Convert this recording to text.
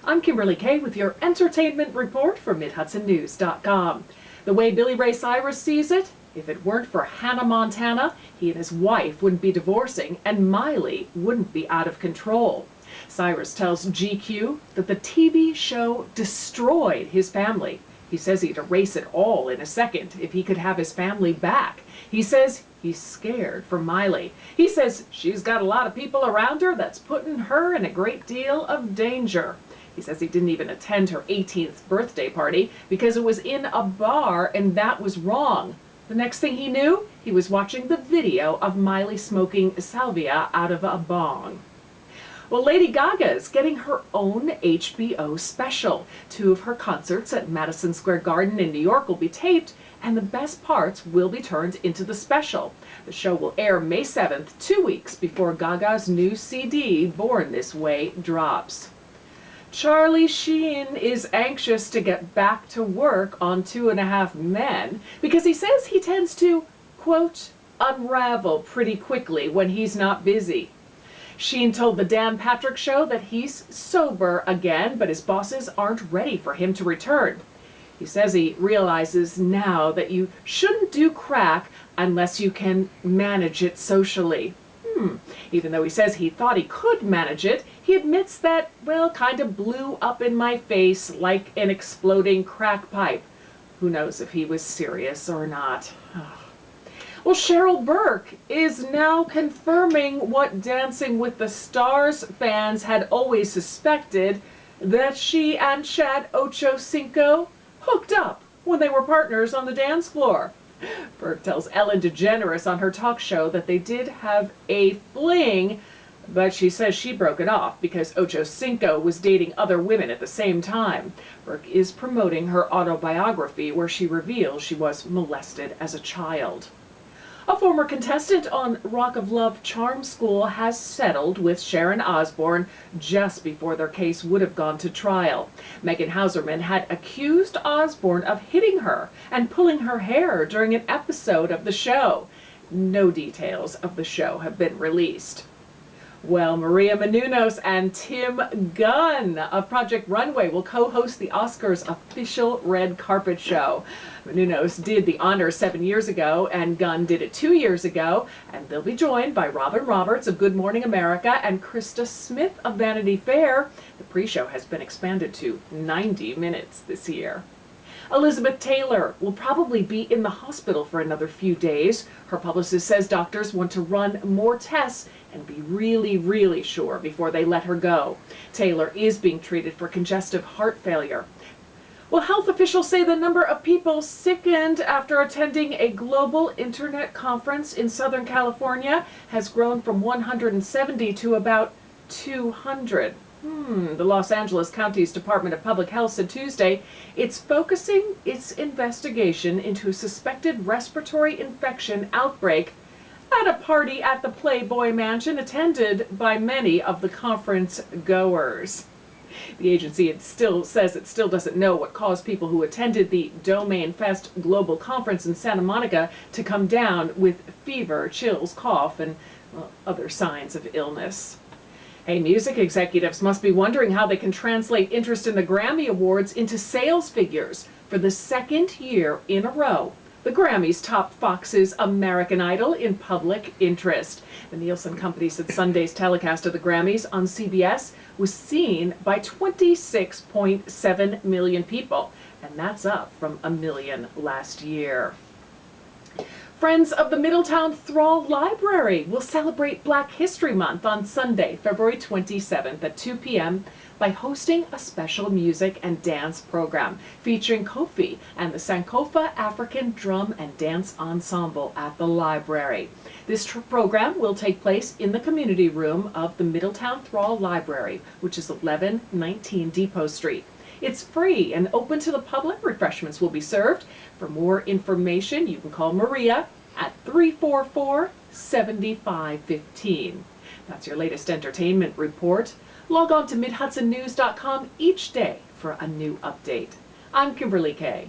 I'm Kimberly Kay with your entertainment report for MidHudsonNews.com. The way Billy Ray Cyrus sees it, if it weren't for Hannah Montana, he and his wife wouldn't be divorcing and Miley wouldn't be out of control. Cyrus tells GQ that the TV show destroyed his family. He says he'd erase it all in a second if he could have his family back. He says he's scared for Miley. He says she's got a lot of people around her that's putting her in a great deal of danger. He says he didn't even attend her 18th birthday party because it was in a bar and that was wrong. The next thing he knew, he was watching the video of Miley smoking salvia out of a bong. Well, Lady Gaga is getting her own HBO special. 2 of her concerts at Madison Square Garden in New York will be taped, and the best parts will be turned into the special. The show will air May 7th, 2 weeks before Gaga's new CD, Born This Way, drops. Charlie Sheen is anxious to get back to work on 2.5 Men because he says he tends to, quote, unravel pretty quickly when he's not busy. Sheen told the Dan Patrick Show that he's sober again, but his bosses aren't ready for him to return. He says he realizes now that you shouldn't do crack unless you can manage it socially. Even though he says he thought he could manage it, he admits that, well, kind of blew up in my face like an exploding crack pipe. Who knows if he was serious or not. Well, Cheryl Burke is now confirming what Dancing with the Stars fans had always suspected, that she and Chad Ochocinco hooked up when they were partners on the dance floor. Burke tells Ellen DeGeneres on her talk show that they did have a fling, but she says she broke it off because Ochocinco was dating other women at the same time. Burke is promoting her autobiography where she reveals she was molested as a child. A former contestant on Rock of Love Charm School has settled with Sharon Osbourne just before their case would have gone to trial. Megan Hauserman had accused Osbourne of hitting her and pulling her hair during an episode of the show. No details of the show have been released. Well, Maria Menounos and Tim Gunn of Project Runway will co-host the Oscars' official red carpet show. Menounos did the honors 7 years ago, and Gunn did it 2 years ago, and they'll be joined by Robin Roberts of Good Morning America and Krista Smith of Vanity Fair. The pre-show has been expanded to 90 minutes this year. Elizabeth Taylor will probably be in the hospital for another few days. Her publicist says doctors want to run more tests and be really sure before they let her go. Taylor is being treated for congestive heart failure. Well, health officials say the number of people sickened after attending a global internet conference in Southern California has grown from 170 to about 200. The Los Angeles County's Department of Public Health said Tuesday it's focusing its investigation into a suspected respiratory infection outbreak at a party at the Playboy Mansion attended by many of the conference goers. The agency says it still doesn't know what caused people who attended the Domain Fest Global Conference in Santa Monica to come down with fever, chills, cough, and other signs of illness. Hey, music executives must be wondering how they can translate interest in the Grammy Awards into sales figures. For the second year in a row, the Grammys topped Fox's American Idol in public interest. The Nielsen Company said Sunday's telecast of the Grammys on CBS was seen by 26.7 million people, and that's up from 1 million last year. Friends of the Middletown Thrall Library will celebrate Black History Month on Sunday, February 27th at 2 p.m. by hosting a special music and dance program featuring Kofi and the Sankofa African Drum and Dance Ensemble at the library. This program will take place in the community room of the Middletown Thrall Library, which is 1119 Depot Street. It's free and open to the public. Refreshments will be served. For more information, you can call Maria at 344-7515. That's your latest entertainment report. Log on to MidHudsonNews.com each day for a new update. I'm Kimberly Kay.